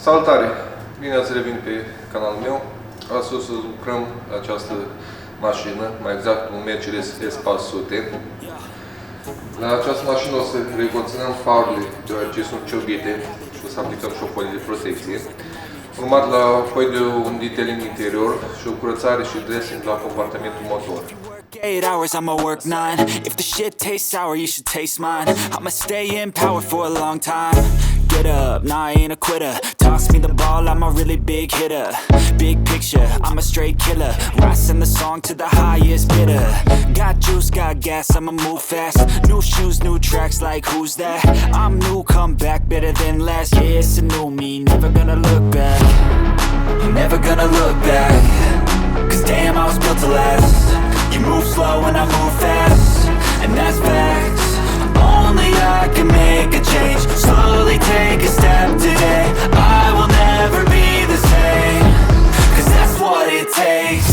Salutare! Bine ați revenit pe canalul meu. Astăzi o să lucrăm la această mașină, mai exact un Mercedes S400. La această mașină o să recondiționăm farurile, deoarece sunt ciobite, și o să aplicăm și o folie de protecție. Urmat la foi de un detailing interior și o curățare și dressing la compartimentul motor. 8 hours, I'ma work 9. If the shit tastes sour, you should taste mine. I'ma stay in power for a long time. Get up, nah, I ain't a quitter. Toss me the ball, I'm a really big hitter. Big picture, I'm a straight killer. Rising the song to the highest bidder. Got juice, got gas, I'ma move fast. New shoes, new tracks, like who's that? I'm new, come back, better than last. Yeah, it's a new me, never gonna look back. Never gonna look back. Cause damn, I was built to last. You move slow and I move fast, and that's facts. Only I can make a change. Slowly take a step today. I will never be the same. Cause that's what it takes.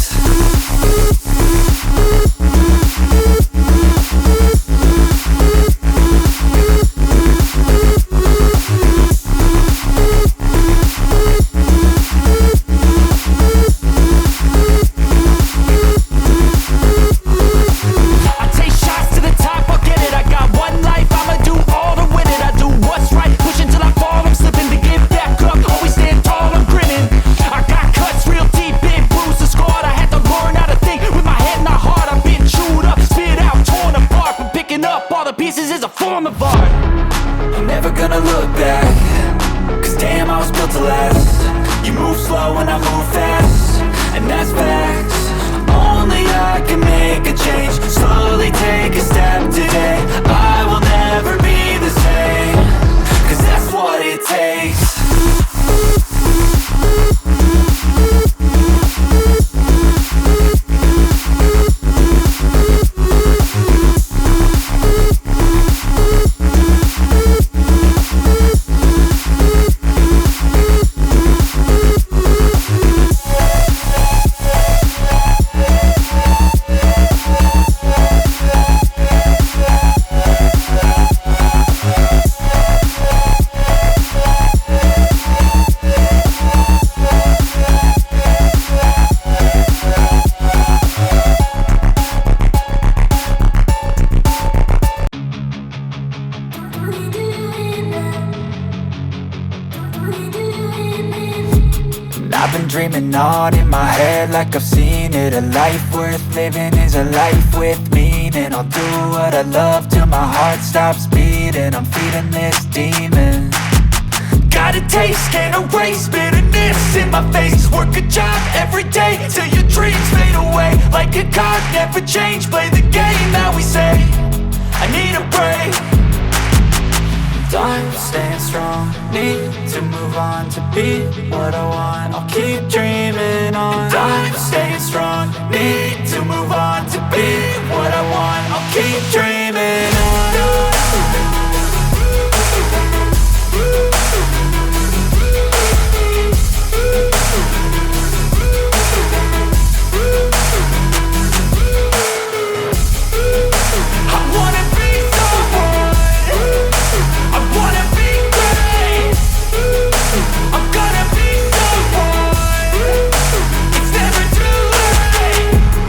Pieces is a form of art. I'm never gonna look back. Cause damn, I was built to last. You move slow and I move fast, and that's facts. Only I can make a change. Slowly take a step today. I will never be the same. Cause that's what it takes. I've been dreaming on in my head like I've seen it. A life worth living is a life with meaning. I'll do what I love till my heart stops beating. I'm feeding this demon. Got a taste, can't erase bitterness in my face. Work a job every day till your dreams fade away. Like a card, never change, play the game that we say. I need a break. I'm staying strong, need to move on to be what I want. I'll keep dreaming on. I'm staying strong, need to move on to be what I want. I'll keep dreaming on.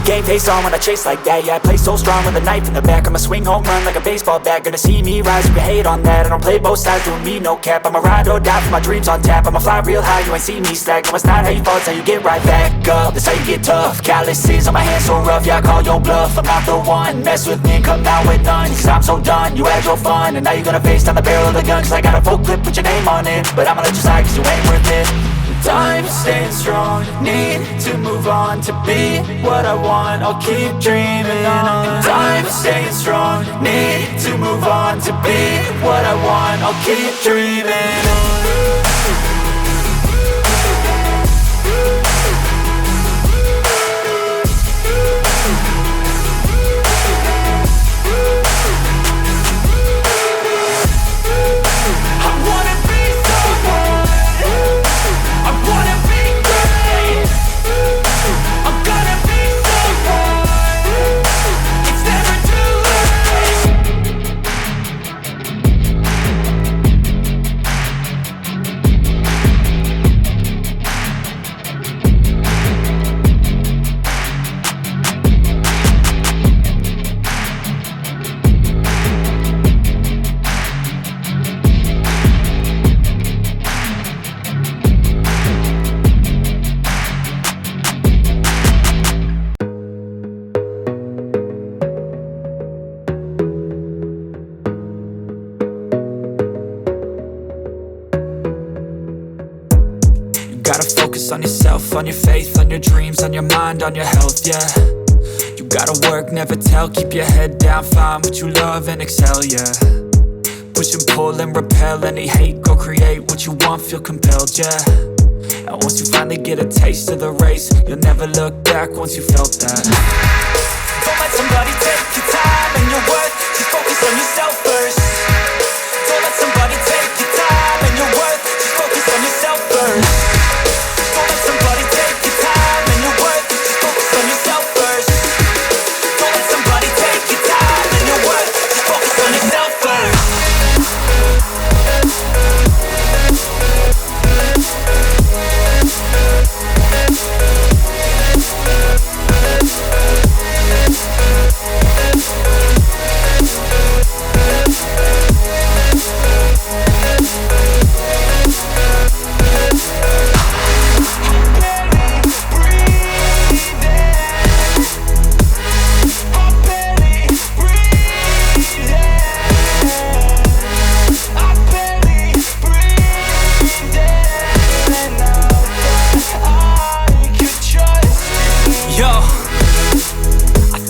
Game face on when I chase like that. Yeah, I play so strong with a knife in the back. I'ma swing home run like a baseball bat. Gonna see me rise if you hate on that. I don't play both sides, doing me no cap. I'ma ride or die for my dreams on tap. I'ma fly real high, you ain't see me slack. No, it's not how you fall, it's how you get right back up. That's how you get tough. Calluses on my hands so rough, yeah, I call your bluff. I'm not the one, mess with me and come out with none. Cause I'm so done, you had your fun, and now you're gonna face down the barrel of the gun. Cause I got a full clip, put your name on it. But I'ma let you slide cause you ain't worth it. I'm staying strong, need to move on to be what I want. I'll keep dreaming on. I'm staying strong, need to move on to be what I want. I'll keep dreaming on. gotta focus on yourself, on your faith, on your dreams, on your mind, on your health, yeah. You gotta work, never tell, keep your head down, find what you love and excel, yeah. Push and pull and repel any hate, go create what you want, feel compelled, yeah. And once you finally get a taste of the race, you'll never look back once you felt that. Don't let somebody take your time and your worth, just focus on yourself first. Don't let somebody take your time and your worth, just focus on yourself first. Don't let somebody take your time and your worth, just focus on yourself first. Don't let somebody take your time and your worth, just focus on yourself first.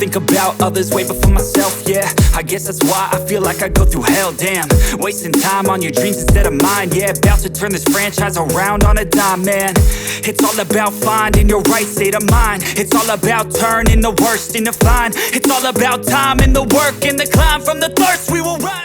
Think about others way before myself, yeah. I guess that's why I feel like I go through hell, damn. Wasting time on your dreams instead of mine, yeah. About to turn this franchise around on a dime, man. It's all about finding your right state of mind. It's all about turning the worst into fine. It's all about time and the work and the climb. From the thirst we will rise.